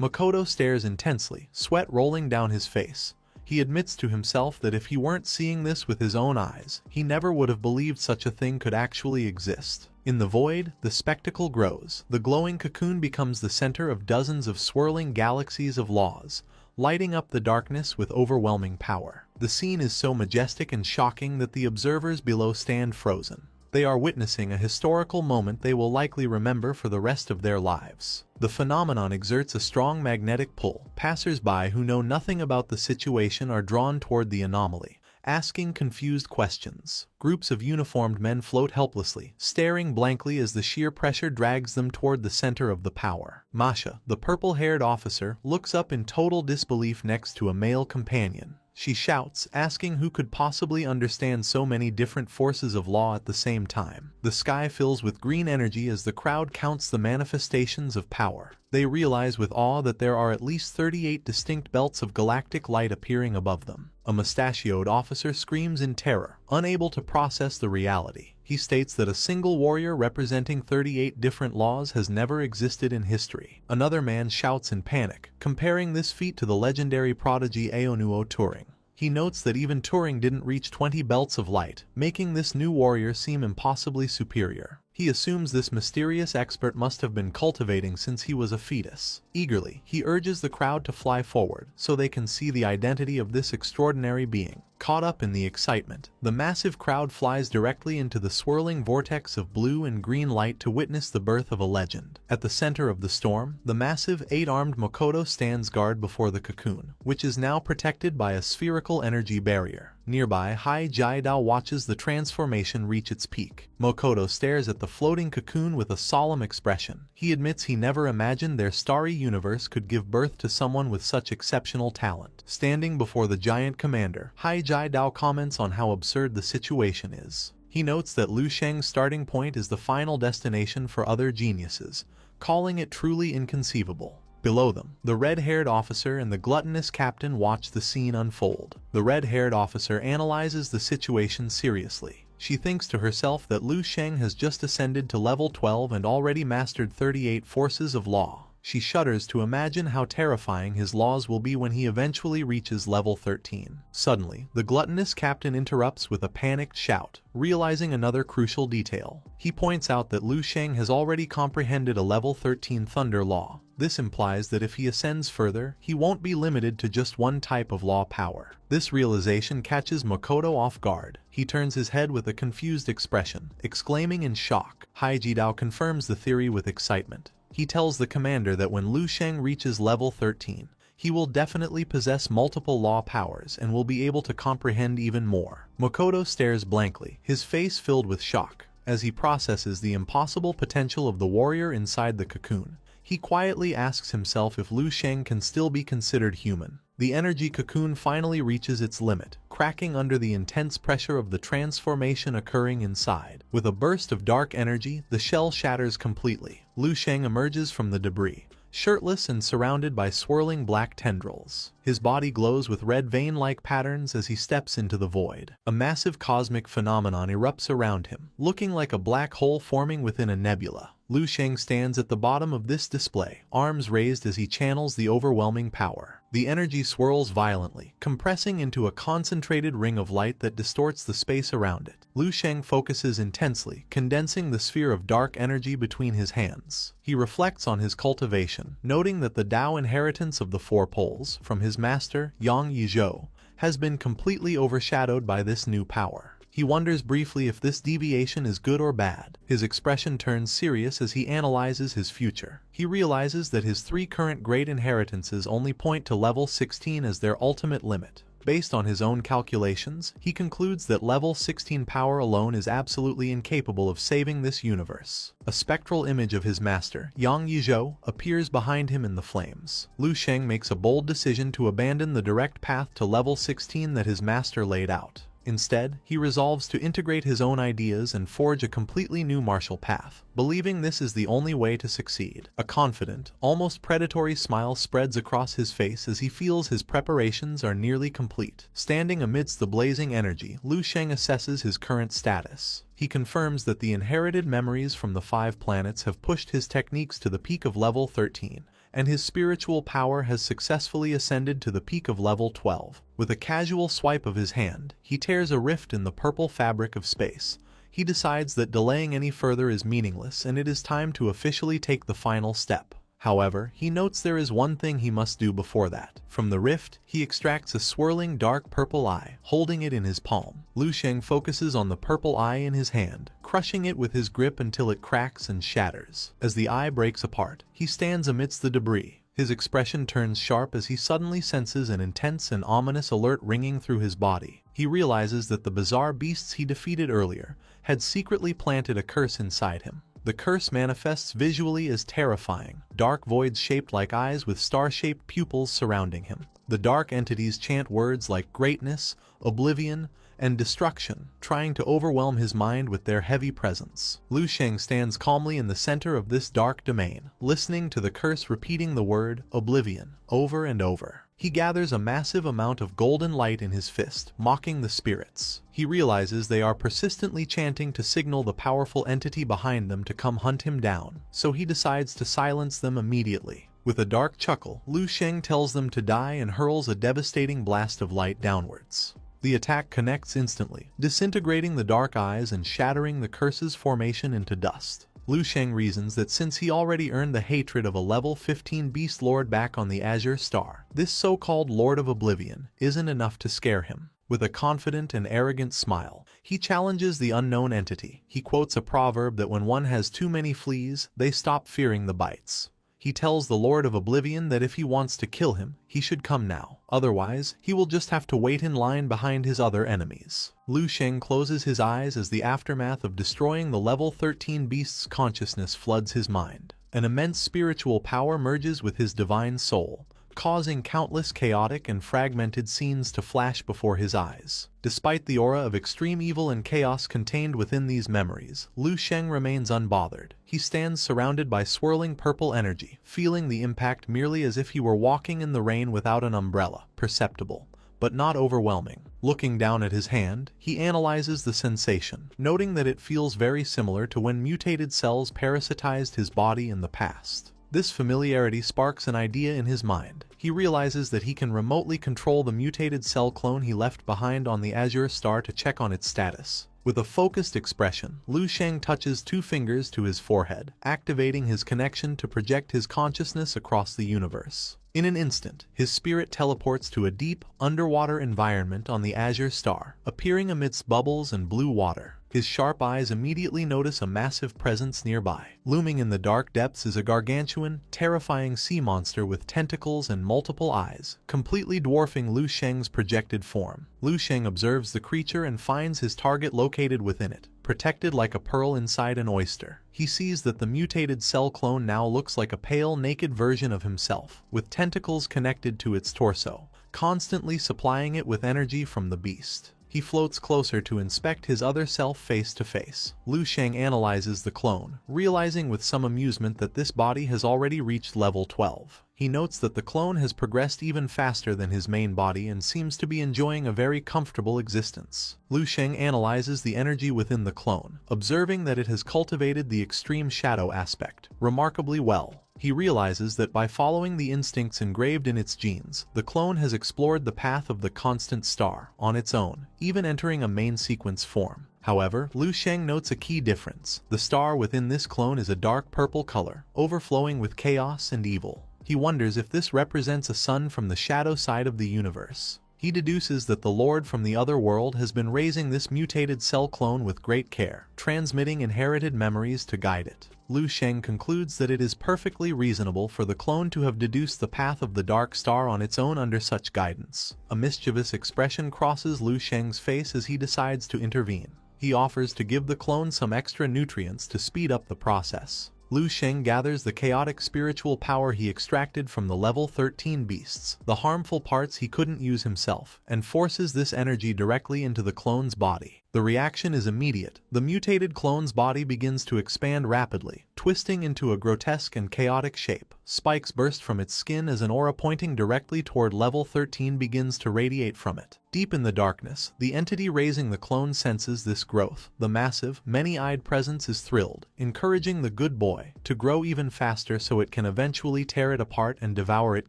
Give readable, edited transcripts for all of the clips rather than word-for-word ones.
Makoto stares intensely, sweat rolling down his face. He admits to himself that if he weren't seeing this with his own eyes, he never would have believed such a thing could actually exist. In the void, the spectacle grows. The glowing cocoon becomes the center of dozens of swirling galaxies of laws, lighting up the darkness with overwhelming power. The scene is so majestic and shocking that the observers below stand frozen. They are witnessing a historical moment they will likely remember for the rest of their lives. The phenomenon exerts a strong magnetic pull. Passers-by who know nothing about the situation are drawn toward the anomaly, asking confused questions. Groups of uniformed men float helplessly, staring blankly as the sheer pressure drags them toward the center of the power. Masha, the purple-haired officer, looks up in total disbelief next to a male companion. She shouts, asking who could possibly understand so many different forces of law at the same time. The sky fills with green energy as the crowd counts the manifestations of power. They realize with awe that there are at least 38 distinct belts of galactic light appearing above them. A mustachioed officer screams in terror, unable to process the reality. He states that a single warrior representing 38 different laws has never existed in history. Another man shouts in panic, comparing this feat to the legendary prodigy Aonuo Turing. He notes that even Turing didn't reach 20 belts of light, making this new warrior seem impossibly superior. He assumes this mysterious expert must have been cultivating since he was a fetus. Eagerly, he urges the crowd to fly forward so they can see the identity of this extraordinary being. Caught up in the excitement, the massive crowd flies directly into the swirling vortex of blue and green light to witness the birth of a legend. At the center of the storm, the massive 8-armed Makoto stands guard before the cocoon, which is now protected by a spherical energy barrier. Nearby, Hai Jaidao watches the transformation reach its peak. Makoto stares at the floating cocoon with a solemn expression. He admits he never imagined their starry universe could give birth to someone with such exceptional talent. Standing before the giant commander, Hai Jaidao comments on how absurd the situation is. He notes that Lu Sheng's starting point is the final destination for other geniuses, calling it truly inconceivable. Below them, the red-haired officer and the gluttonous captain watch the scene unfold. The red-haired officer analyzes the situation seriously. She thinks to herself that Lu Sheng has just ascended to level 12 and already mastered 38 forces of law. She shudders to imagine how terrifying his laws will be when he eventually reaches level 13. Suddenly, the gluttonous captain interrupts with a panicked shout, realizing another crucial detail. He points out that Lu Sheng has already comprehended a level 13 thunder law. This implies that if he ascends further, he won't be limited to just one type of law power. This realization catches Makoto off guard. He turns his head with a confused expression, exclaiming in shock. Hai Jidao confirms the theory with excitement. He tells the commander that when Lu Sheng reaches level 13, he will definitely possess multiple law powers and will be able to comprehend even more. Makoto stares blankly, his face filled with shock, as he processes the impossible potential of the warrior inside the cocoon. He quietly asks himself if Lu Sheng can still be considered human. The energy cocoon finally reaches its limit, cracking under the intense pressure of the transformation occurring inside. With a burst of dark energy, the shell shatters completely. Lu Sheng emerges from the debris, shirtless and surrounded by swirling black tendrils. His body glows with red vein-like patterns as he steps into the void. A massive cosmic phenomenon erupts around him, looking like a black hole forming within a nebula. Lu Sheng stands at the bottom of this display, arms raised as he channels the overwhelming power. The energy swirls violently, compressing into a concentrated ring of light that distorts the space around it. Lu Sheng focuses intensely, condensing the sphere of dark energy between his hands. He reflects on his cultivation, noting that the Tao inheritance of the Four Poles, from his master, Yang Yizhou, has been completely overshadowed by this new power. He wonders briefly if this deviation is good or bad. His expression turns serious as he analyzes his future. He realizes that his 3 current great inheritances only point to level 16 as their ultimate limit. Based on his own calculations, he concludes that level 16 power alone is absolutely incapable of saving this universe. A spectral image of his master, Yang Yizhou, appears behind him in the flames. Lu Sheng makes a bold decision to abandon the direct path to level 16 that his master laid out. Instead, he resolves to integrate his own ideas and forge a completely new martial path, believing this is the only way to succeed. A confident, almost predatory smile spreads across his face as he feels his preparations are nearly complete. Standing amidst the blazing energy, Lu Sheng assesses his current status. He confirms that the inherited memories from the 5 planets have pushed his techniques to the peak of level 13, and his spiritual power has successfully ascended to the peak of level 12. With a casual swipe of his hand, he tears a rift in the purple fabric of space. He decides that delaying any further is meaningless and it is time to officially take the final step. However, he notes there is one thing he must do before that. From the rift, he extracts a swirling dark purple eye, holding it in his palm. Lu Sheng focuses on the purple eye in his hand, crushing it with his grip until it cracks and shatters. As the eye breaks apart, he stands amidst the debris. His expression turns sharp as he suddenly senses an intense and ominous alert ringing through his body. He realizes that the bizarre beasts he defeated earlier had secretly planted a curse inside him. The curse manifests visually as terrifying, dark voids shaped like eyes with star-shaped pupils surrounding him. The dark entities chant words like greatness, oblivion, and destruction, trying to overwhelm his mind with their heavy presence. Lu Sheng stands calmly in the center of this dark domain, listening to the curse repeating the word oblivion over and over. He gathers a massive amount of golden light in his fist, mocking the spirits. He realizes they are persistently chanting to signal the powerful entity behind them to come hunt him down, so he decides to silence them immediately. With a dark chuckle, Lu Sheng tells them to die and hurls a devastating blast of light downwards. The attack connects instantly, disintegrating the dark eyes and shattering the curse's formation into dust. Lu Sheng reasons that since he already earned the hatred of a level 15 Beast Lord back on the Azure Star, this so-called Lord of Oblivion isn't enough to scare him. With a confident and arrogant smile, he challenges the unknown entity. He quotes a proverb that when one has too many fleas, they stop fearing the bites. He tells the Lord of Oblivion that if he wants to kill him, he should come now. Otherwise, he will just have to wait in line behind his other enemies. Lu Sheng closes his eyes as the aftermath of destroying the level 13 beast's consciousness floods his mind. An immense spiritual power merges with his divine soul, causing countless chaotic and fragmented scenes to flash before his eyes. Despite the aura of extreme evil and chaos contained within these memories, Lu Sheng remains unbothered. He stands surrounded by swirling purple energy, feeling the impact merely as if he were walking in the rain without an umbrella, perceptible, but not overwhelming. Looking down at his hand, he analyzes the sensation, noting that it feels very similar to when mutated cells parasitized his body in the past. This familiarity sparks an idea in his mind. He realizes that he can remotely control the mutated cell clone he left behind on the Azure Star to check on its status. With a focused expression, Lu Sheng touches 2 fingers to his forehead, activating his connection to project his consciousness across the universe. In an instant, his spirit teleports to a deep, underwater environment on the Azure Star, appearing amidst bubbles and blue water. His sharp eyes immediately notice a massive presence nearby. Looming in the dark depths is a gargantuan, terrifying sea monster with tentacles and multiple eyes, completely dwarfing Lu Sheng's projected form. Lu Sheng observes the creature and finds his target located within it, protected like a pearl inside an oyster. He sees that the mutated cell clone now looks like a pale, naked version of himself, with tentacles connected to its torso, constantly supplying it with energy from the beast. He floats closer to inspect his other self face to face. Lu Sheng analyzes the clone, realizing with some amusement that this body has already reached level 12. He notes that the clone has progressed even faster than his main body and seems to be enjoying a very comfortable existence. Lu Sheng analyzes the energy within the clone, observing that it has cultivated the extreme shadow aspect remarkably well. He realizes that by following the instincts engraved in its genes, the clone has explored the path of the constant star on its own, even entering a main sequence form. However, Lu Sheng notes a key difference. The star within this clone is a dark purple color, overflowing with chaos and evil. He wonders if this represents a sun from the shadow side of the universe. He deduces that the Lord from the other world has been raising this mutated cell clone with great care, transmitting inherited memories to guide it. Lu Sheng concludes that it is perfectly reasonable for the clone to have deduced the path of the dark star on its own under such guidance. A mischievous expression crosses Lu Sheng's face as he decides to intervene. He offers to give the clone some extra nutrients to speed up the process. Lu Sheng gathers the chaotic spiritual power he extracted from the level 13 beasts, the harmful parts he couldn't use himself, and forces this energy directly into the clone's body. The reaction is immediate. The mutated clone's body begins to expand rapidly, twisting into a grotesque and chaotic shape. Spikes burst from its skin as an aura pointing directly toward level 13 begins to radiate from it. Deep in the darkness, the entity raising the clone senses this growth. The massive, many-eyed presence is thrilled, encouraging the good boy to grow even faster so it can eventually tear it apart and devour it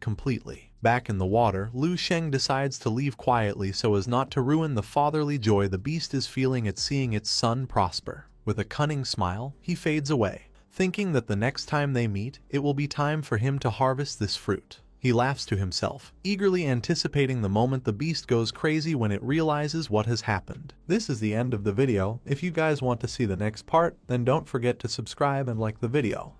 completely. Back in the water, Lu Sheng decides to leave quietly so as not to ruin the fatherly joy the beast is feeling at seeing its son prosper. With a cunning smile, he fades away, thinking that the next time they meet, it will be time for him to harvest this fruit. He laughs to himself, eagerly anticipating the moment the beast goes crazy when it realizes what has happened. This is the end of the video. If you guys want to see the next part, then don't forget to subscribe and like the video.